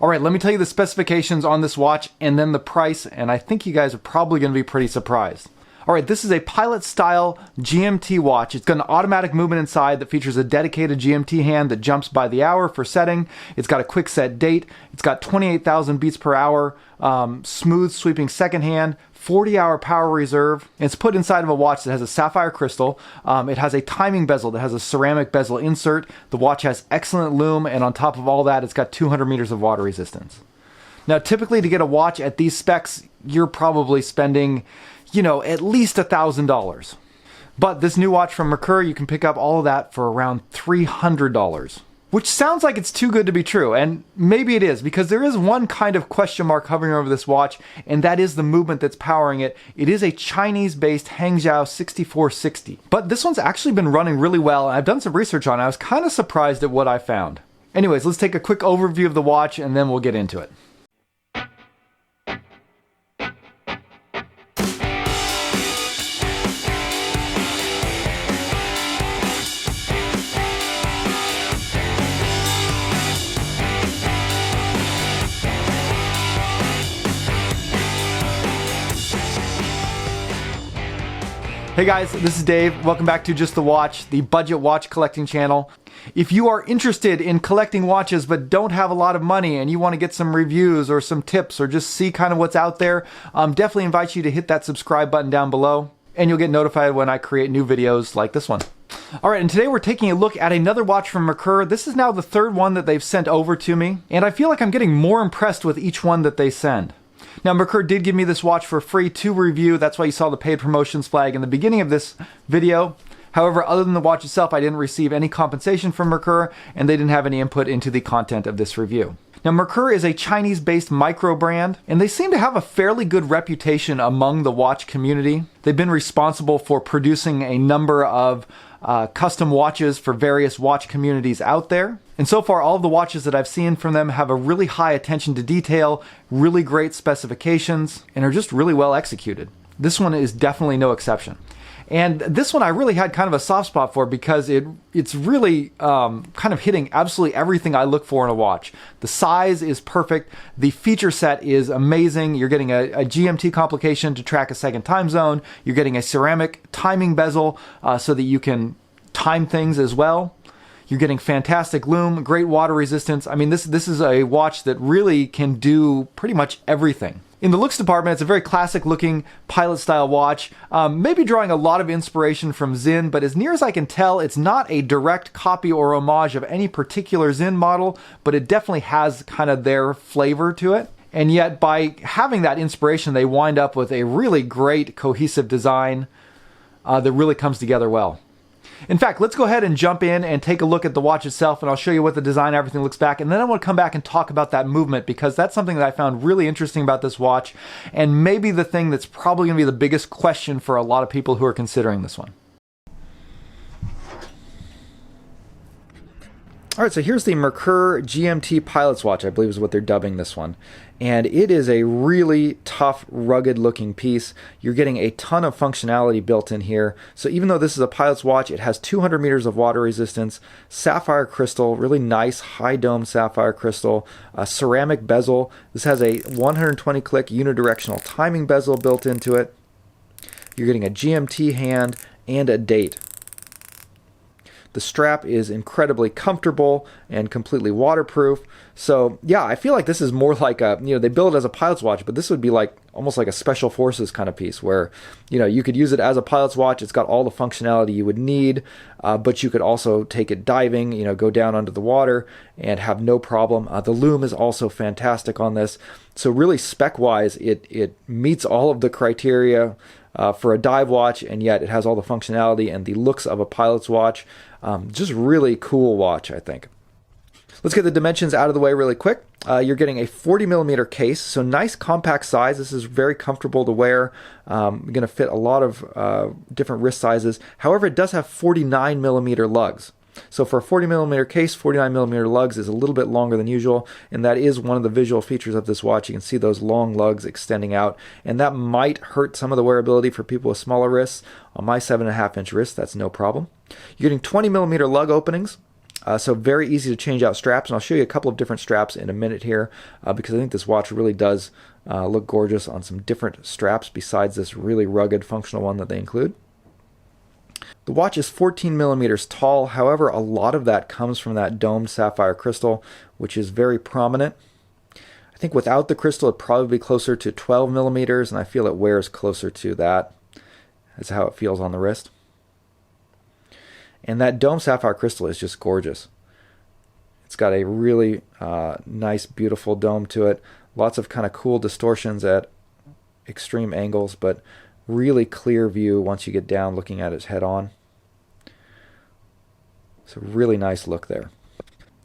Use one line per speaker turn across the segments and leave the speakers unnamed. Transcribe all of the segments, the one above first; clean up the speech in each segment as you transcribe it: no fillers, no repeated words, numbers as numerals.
All right, let me tell you the specifications on this watch and then the price, and I think you guys are probably going to be pretty surprised. All right, this is a Pilot style GMT watch. It's got an automatic movement inside that features a dedicated GMT hand that jumps by the hour for setting. It's got a quick set date. It's got 28,000 beats per hour, smooth sweeping second hand, 40-hour power reserve. And it's put inside of a watch that has a sapphire crystal. It has a timing bezel that has a ceramic bezel insert. The watch has excellent lume, and on top of all that, it's got 200 meters of water resistance. Now, typically to get a watch at these specs, you're probably spending, you know, at least $1,000. But this new watch from Merkur, you can pick up all of that for around $300. Which sounds like it's too good to be true, and maybe it is, because there is one kind of question mark hovering over this watch, and that is the movement that's powering it. It is a Chinese-based Hang Zhou 6460. But this one's actually been running really well, and I've done some research on it. I was kind of surprised at what I found. Anyways, let's take a quick overview of the watch, and then we'll get into it. Hey guys, this is Dave. Welcome back to Just the Watch, the budget watch collecting channel. If you are interested in collecting watches but don't have a lot of money and you want to get some reviews or some tips or just see kind of what's out there, definitely invite you to hit that subscribe button down below and you'll get notified when I create new videos like this one. All right, and today we're taking a look at another watch from Merkur. This is now the third one that they've sent over to me, and I feel like I'm getting more impressed with each one that they send. Now, Merkur did give me this watch for free to review. That's why you saw the paid promotions flag in the beginning of this video. However, other than the watch itself, I didn't receive any compensation from Merkur, and they didn't have any input into the content of this review. Now, Merkur is a Chinese-based micro brand, and they seem to have a fairly good reputation among the watch community. They've been responsible for producing a number of custom watches for various watch communities out there. And so far, all of the watches that I've seen from them have a really high attention to detail, really great specifications, and are just really well executed. This one is definitely no exception. And this one I really had kind of a soft spot for because it's really kind of hitting absolutely everything I look for in a watch. The size is perfect. The feature set is amazing. You're getting a GMT complication to track a second time zone. You're getting a ceramic timing bezel so that you can time things as well. You're getting fantastic lume, great water resistance. I mean, this is a watch that really can do pretty much everything. In the looks department, it's a very classic looking Pilot style watch, maybe drawing a lot of inspiration from Zin, but as near as I can tell, it's not a direct copy or homage of any particular Zin model, but it definitely has kind of their flavor to it. And yet by having that inspiration, they wind up with a really great cohesive design that really comes together well. In fact, let's go ahead and jump in and take a look at the watch itself, and I'll show you what the design, everything looks back, and then I want to come back and talk about that movement because that's something that I found really interesting about this watch, and maybe the thing that's probably going to be the biggest question for a lot of people who are considering this one. All right, so here's the Merkur GMT Pilot's watch, I believe is what they're dubbing this one. And it is a really tough, rugged looking piece. You're getting a ton of functionality built in here. So even though this is a Pilot's watch, it has 200 meters of water resistance, sapphire crystal, really nice high dome sapphire crystal, a ceramic bezel. This has a 120 click unidirectional timing bezel built into it. You're getting a GMT hand and a date. The strap is incredibly comfortable and completely waterproof. So yeah, I feel like this is more like a, they build it as a pilot's watch, but this would be like almost like a special forces kind of piece where, you could use it as a pilot's watch. It's got all the functionality you would need, but you could also take it diving, go down under the water and have no problem. The lume is also fantastic on this. So really spec-wise, it meets all of the criteria for a dive watch, and yet it has all the functionality and the looks of a pilot's watch. Just really cool watch, I think. Let's get the dimensions out of the way really quick. You're getting a 40 millimeter case, so nice compact size. This is very comfortable to wear. Going to fit a lot of different wrist sizes. However, it does have 49 millimeter lugs. So for a 40 millimeter case, 49 millimeter lugs is a little bit longer than usual, and that is one of the visual features of this watch. You can see those long lugs extending out, and that might hurt some of the wearability for people with smaller wrists. On my 7.5 inch wrist, that's no problem. You're getting 20 millimeter lug openings. So very easy to change out straps, and I'll show you a couple of different straps in a minute here because I think this watch really does look gorgeous on some different straps besides this really rugged functional one that they include. The watch is 14 millimeters tall, however a lot of that comes from that domed sapphire crystal, which is very prominent. I think without the crystal it'd probably be closer to 12 millimeters, and I feel it wears closer to that. That's how it feels on the wrist. And that dome sapphire crystal is just gorgeous. It's got a really nice, beautiful dome to it. Lots of kind of cool distortions at extreme angles, but really clear view once you get down looking at it head on. It's a really nice look there.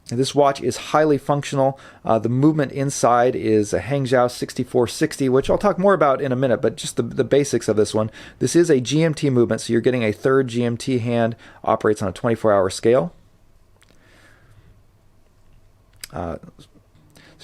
And this watch is highly functional. The movement inside is a Hang Zhou 6460, which I'll talk more about in a minute, but just the basics of this one. This is a GMT movement, so you're getting a third GMT hand, operates on a 24-hour scale. So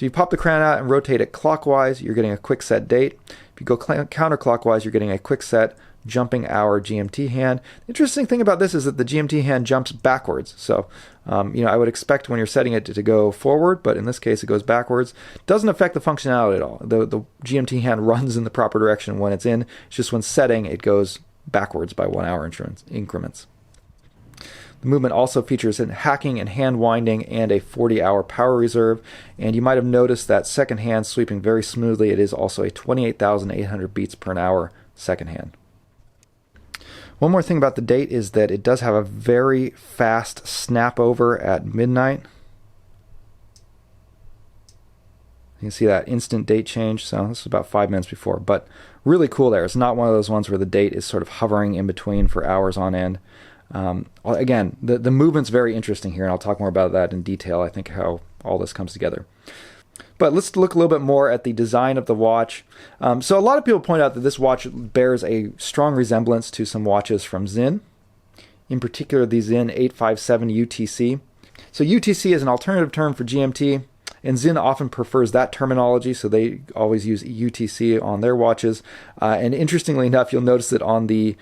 you pop the crown out and rotate it clockwise, you're getting a quick set date. If you go counterclockwise, you're getting a quick set jumping hour GMT hand. The interesting thing about this is that the GMT hand jumps backwards. So, I would expect when you're setting it to go forward, but in this case it goes backwards. Doesn't affect the functionality at all. The GMT hand runs in the proper direction when it's in. It's just when setting, it goes backwards by 1 hour increments. The movement also features in hacking and hand winding and a 40-hour power reserve. And you might have noticed that second hand sweeping very smoothly. It is also a 28,800 beats per hour second hand. One more thing about the date is that it does have a very fast snap over at midnight. You can see that instant date change. So this is about 5 minutes before, but really cool there. It's not one of those ones where the date is sort of hovering in between for hours on end. Again, the movement's very interesting here, and I'll talk more about that in detail, I think, how all this comes together. But let's look a little bit more at the design of the watch. So a lot of people point out that this watch bears a strong resemblance to some watches from Zin, in particular the Zin 857 UTC. So UTC is an alternative term for GMT, and Zin often prefers that terminology, so they always use UTC on their watches. And interestingly enough, you'll notice that on the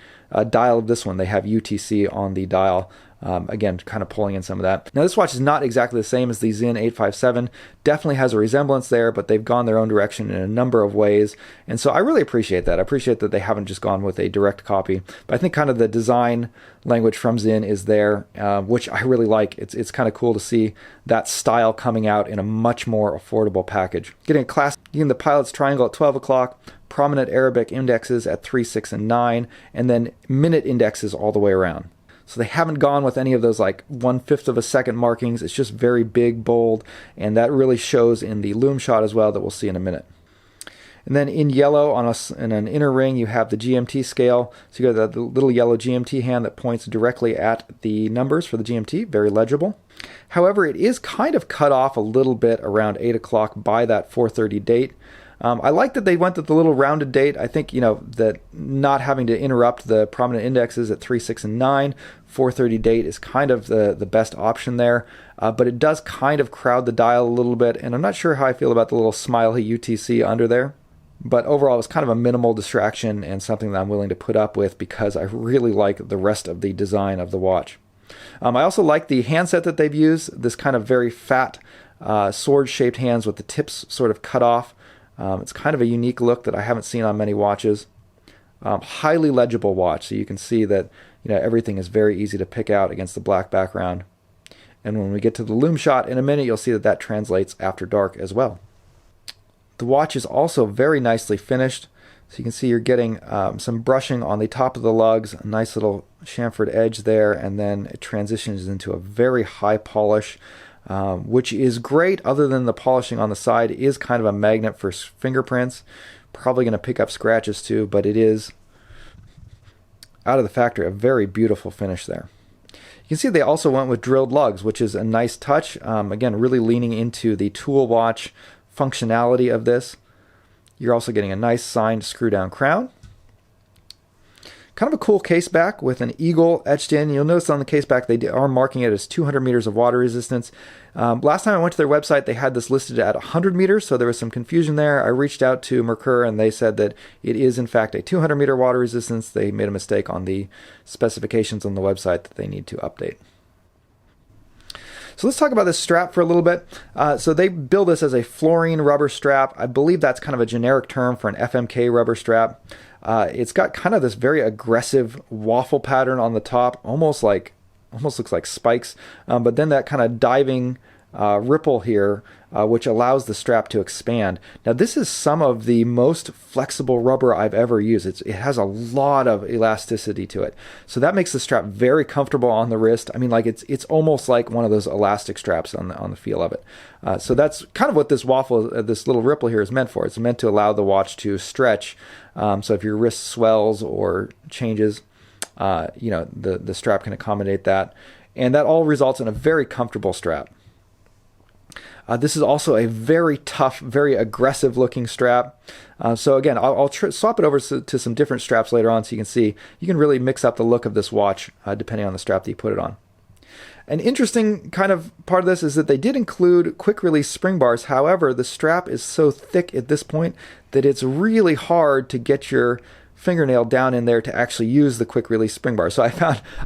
dial of this one, they have UTC on the dial. Again, kind of pulling in some of that. Now, this watch is not exactly the same as the Zin 857. Definitely has a resemblance there, but they've gone their own direction in a number of ways. And so I really appreciate that. I appreciate that they haven't just gone with a direct copy. But I think kind of the design language from Zin is there, which I really like. It's kind of cool to see that style coming out in a much more affordable package. Getting a class, getting the Pilot's triangle at 12 o'clock, prominent Arabic indexes at 3, 6, and 9, and then minute indexes all the way around. So they haven't gone with any of those like 1/5 of a second markings. It's just very big, bold, and that really shows in the Lume shot as well that we'll see in a minute. And then in yellow in an inner ring, you have the GMT scale. So you got that little yellow GMT hand that points directly at the numbers for the GMT, very legible. However, it is kind of cut off a little bit around 8 o'clock by that 4:30 date. I like that they went with the little rounded date. I think, that not having to interrupt the prominent indexes at 3, 6, and 9, 4:30 date is kind of the best option there. But it does kind of crowd the dial a little bit, and I'm not sure how I feel about the little smiley UTC under there. But overall, it's kind of a minimal distraction and something that I'm willing to put up with because I really like the rest of the design of the watch. I also like the handset that they've used, this kind of very fat sword-shaped hands with the tips sort of cut off. It's kind of a unique look that I haven't seen on many watches. Highly legible watch, so you can see that everything is very easy to pick out against the black background. And when we get to the Lume shot in a minute, you'll see that that translates after dark as well. The watch is also very nicely finished. So you can see you're getting some brushing on the top of the lugs, a nice little chamfered edge there, and then it transitions into a very high polish, which is great. Other than the polishing on the side, it is kind of a magnet for fingerprints. Probably going to pick up scratches too, but it is, out of the factory, a very beautiful finish there. You can see they also went with drilled lugs, which is a nice touch. Again, really leaning into the tool watch functionality of this. You're also getting a nice signed screw down crown. Kind of a cool case back with an eagle etched in. You'll notice on the case back they are marking it as 200 meters of water resistance. Last time I went to their website, they had this listed at 100 meters, so there was some confusion there. I reached out to Merkur and they said that it is in fact a 200 meter water resistance. They made a mistake on the specifications on the website that they need to update. So let's talk about this strap for a little bit. So they build this as a fluorine rubber strap. I believe that's kind of a generic term for an FMK rubber strap. It's got kind of this very aggressive waffle pattern on the top, almost looks like spikes, but then that kind of diving ripple here, which allows the strap to expand. Now this is some of the most flexible rubber I've ever used. It has a lot of elasticity to it. So that makes the strap very comfortable on the wrist. I mean, like it's almost like one of those elastic straps on the feel of it. So that's kind of what this waffle, this little ripple here is meant for. It's meant to allow the watch to stretch. So if your wrist swells or changes, the strap can accommodate that. And that all results in a very comfortable strap. This is also a very tough, very aggressive looking strap. So again, I'll swap it over to some different straps later on so you can see. You can really mix up the look of this watch depending on the strap that you put it on. An interesting kind of part of this is that they did include quick release spring bars. However, the strap is so thick at this point that it's really hard to get your fingernail down in there to actually use the quick release spring bar. So I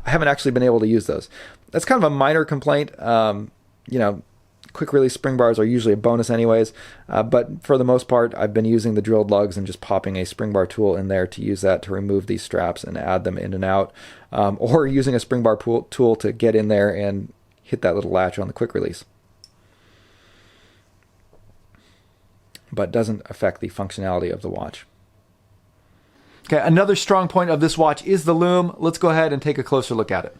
haven't actually been able to use those. That's kind of a minor complaint. Quick release spring bars are usually a bonus anyways, but for the most part I've been using the drilled lugs and just popping a spring bar tool in there to use that to remove these straps and add them in and out, or using a spring bar tool to get in there and hit that little latch on the quick release. But doesn't affect the functionality of the watch. Okay, another strong point of this watch is the lume. Let's go ahead and take a closer look at it.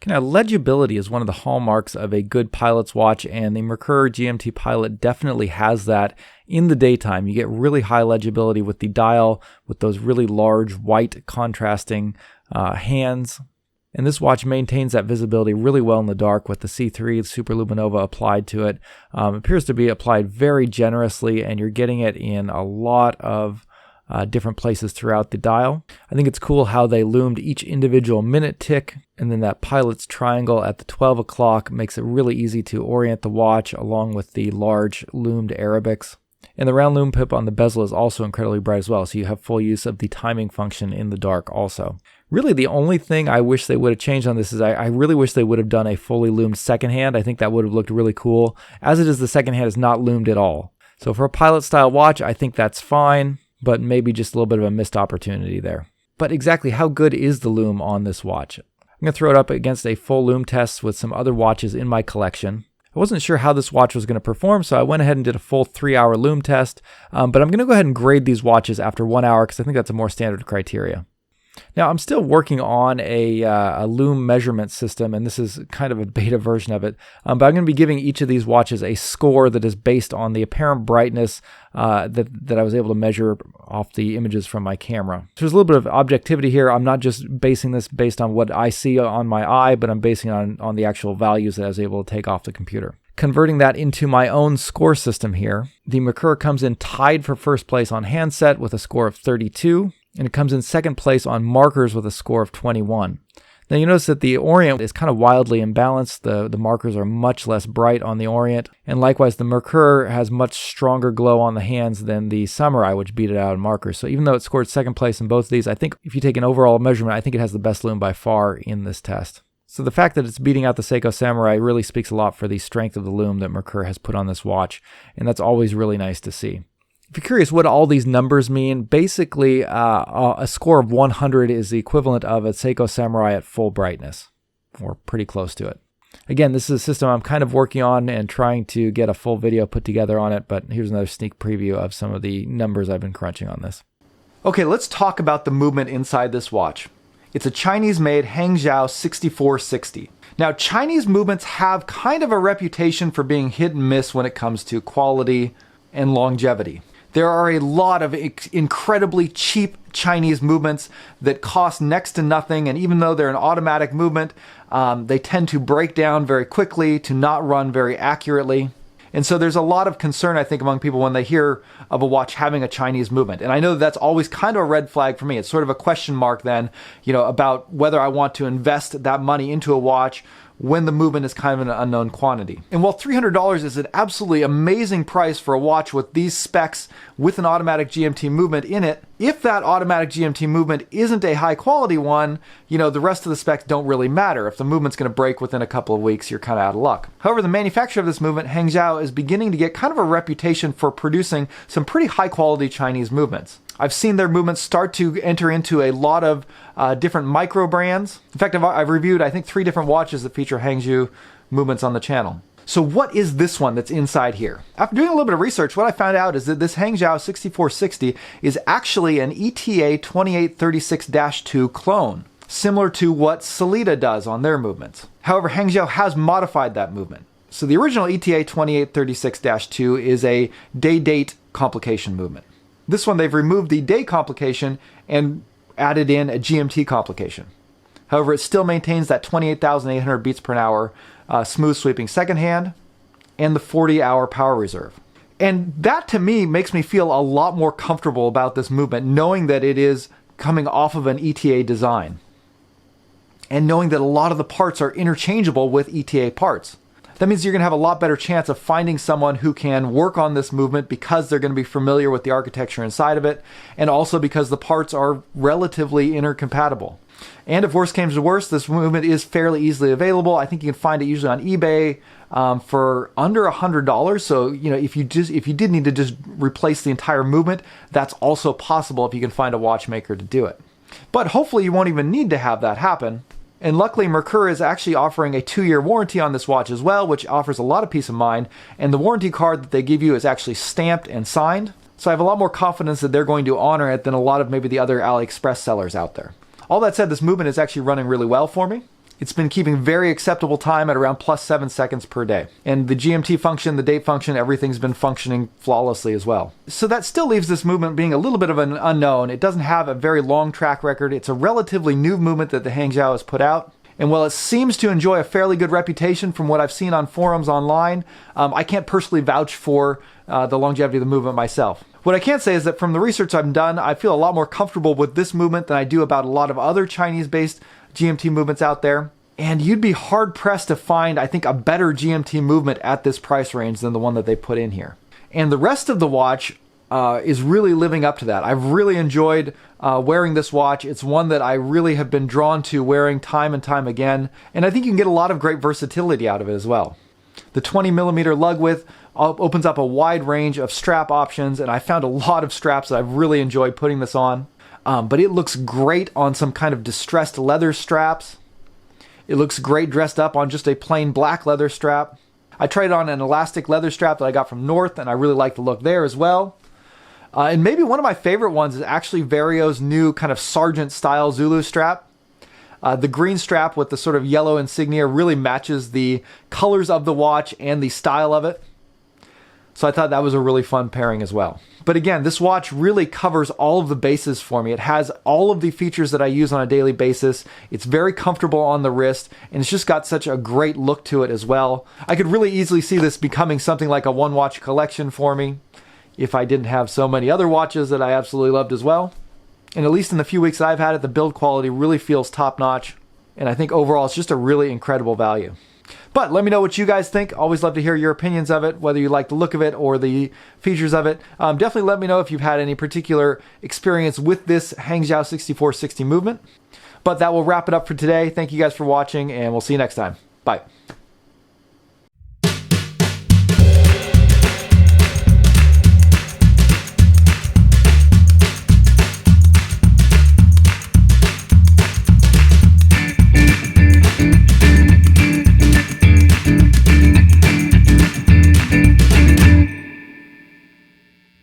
Now, legibility is one of the hallmarks of a good pilot's watch, and the Merkur GMT Pilot definitely has that in the daytime. You get really high legibility with the dial, with those really large white contrasting hands. And this watch maintains that visibility really well in the dark with the C3 Super Luminova applied to it. It appears to be applied very generously, and you're getting it in a lot of different places throughout the dial. I think it's cool how they loomed each individual minute tick, and then that pilot's triangle at the 12 o'clock makes it really easy to orient the watch along with the large loomed Arabics. And the round lume pip on the bezel is also incredibly bright as well, so you have full use of the timing function in the dark also. Really the only thing I wish they would have changed on this is I really wish they would have done a fully loomed second hand. I think that would have looked really cool. As it is, the second hand is not loomed at all. So for a pilot style watch, I think that's fine, but maybe just a little bit of a missed opportunity there. But exactly how good is the lume on this watch? I'm going to throw it up against a full lume test with some other watches in my collection. I wasn't sure how this watch was going to perform, so I went ahead and did a full 3-hour lume test, but I'm going to go ahead and grade these watches after 1 hour because I think that's a more standard criteria. Now, I'm still working on a lume measurement system, and this is kind of a beta version of it, but I'm going to be giving each of these watches a score that is based on the apparent brightness that I was able to measure off the images from my camera. So there's a little bit of objectivity here. I'm not just basing this based on what I see on my eye, but I'm basing it on the actual values that I was able to take off the computer. Converting that into my own score system here, the Merkur comes in tied for first place on handset with a score of 32. And it comes in second place on markers with a score of 21. Now you notice that the Orient is kind of wildly imbalanced. The markers are much less bright on the Orient. And likewise, the Merkur has much stronger glow on the hands than the Samurai, which beat it out in markers. So even though it scored second place in both of these, I think if you take an overall measurement, I think it has the best lume by far in this test. So the fact that it's beating out the Seiko Samurai really speaks a lot for the strength of the lume that Merkur has put on this watch. And that's always really nice to see. If you're curious what all these numbers mean, basically a score of 100 is the equivalent of a Seiko Samurai at full brightness, or pretty close to it. Again, this is a system I'm kind of working on and trying to get a full video put together on it, but here's another sneak preview of some of the numbers I've been crunching on this. Okay, let's talk about the movement inside this watch. It's a Chinese-made Hang Zhou 6460. Now, Chinese movements have kind of a reputation for being hit and miss when it comes to quality and longevity. There are a lot of incredibly cheap Chinese movements that cost next to nothing, and even though they're an automatic movement, they tend to break down very quickly, to not run very accurately. And so there's a lot of concern, I think, among people when they hear of a watch having a Chinese movement. And I know that's always kind of a red flag for me. It's sort of a question mark then, about whether I want to invest that money into a watch when the movement is kind of an unknown quantity. And while $300 is an absolutely amazing price for a watch with these specs with an automatic GMT movement in it, if that automatic GMT movement isn't a high quality one, you know, the rest of the specs don't really matter. If the movement's going to break within a couple of weeks, you're kind of out of luck. However, the manufacturer of this movement, Hang Zhou, is beginning to get kind of a reputation for producing some pretty high quality Chinese movements. I've seen their movements start to enter into a lot of different micro brands. In fact, I've reviewed, I think, 3 different watches that feature Hang Zhou movements on the channel. So what is this one that's inside here? After doing a little bit of research, what I found out is that this Hang Zhou 6460 is actually an ETA 2836-2 clone, similar to what Certina does on their movements. However, Hang Zhou has modified that movement. So the original ETA 2836-2 is a day-date complication movement. This one, they've removed the day complication and added in a GMT complication. However, it still maintains that 28,800 beats per hour smooth sweeping second hand and the 40-hour power reserve. And that to me makes me feel a lot more comfortable about this movement, knowing that it is coming off of an ETA design and knowing that a lot of the parts are interchangeable with ETA parts. That means you're going to have a lot better chance of finding someone who can work on this movement because they're going to be familiar with the architecture inside of it, and also because the parts are relatively intercompatible. And if worse comes to worse, this movement is fairly easily available. I think you can find it usually on eBay for under $100. So, you know, if you did need to just replace the entire movement, that's also possible if you can find a watchmaker to do it. But hopefully you won't even need to have that happen. And luckily, Merkur is actually offering a 2-year warranty on this watch as well, which offers a lot of peace of mind. And the warranty card that they give you is actually stamped and signed. So I have a lot more confidence that they're going to honor it than a lot of maybe the other AliExpress sellers out there. All that said, this movement is actually running really well for me. It's been keeping very acceptable time at around +7 seconds per day. And the GMT function, the date function, everything's been functioning flawlessly as well. So that still leaves this movement being a little bit of an unknown. It doesn't have a very long track record. It's a relatively new movement that the Hang Zhou has put out. And while it seems to enjoy a fairly good reputation from what I've seen on forums online, I can't personally vouch for the longevity of the movement myself. What I can say is that from the research I've done, I feel a lot more comfortable with this movement than I do about a lot of other Chinese-based GMT movements out there. And you'd be hard-pressed to find, I think, a better GMT movement at this price range than the one that they put in here. And the rest of the watch is really living up to that. I've really enjoyed wearing this watch. It's one that I really have been drawn to wearing time and time again. And I think you can get a lot of great versatility out of it as well. The 20mm lug width opens up a wide range of strap options, and I found a lot of straps that I've really enjoyed putting this on. But it looks great on some kind of distressed leather straps. It looks great dressed up on just a plain black leather strap. I tried it on an elastic leather strap that I got from North, and I really like the look there as well. And maybe one of my favorite ones is actually Vario's new kind of sergeant style ZULU strap. The green strap with the sort of yellow insignia really matches the colors of the watch and the style of it. So I thought that was a really fun pairing as well. But again, this watch really covers all of the bases for me. It has all of the features that I use on a daily basis. It's very comfortable on the wrist, and it's just got such a great look to it as well. I could really easily see this becoming something like a one-watch collection for me if I didn't have so many other watches that I absolutely loved as well. And at least in the few weeks that I've had it, the build quality really feels top-notch. And I think overall it's just a really incredible value. But let me know what you guys think. Always love to hear your opinions of it, whether you like the look of it or the features of it. Definitely let me know if you've had any particular experience with this Hang Zhou 6460 movement. But that will wrap it up for today. Thank you guys for watching, and we'll see you next time. Bye.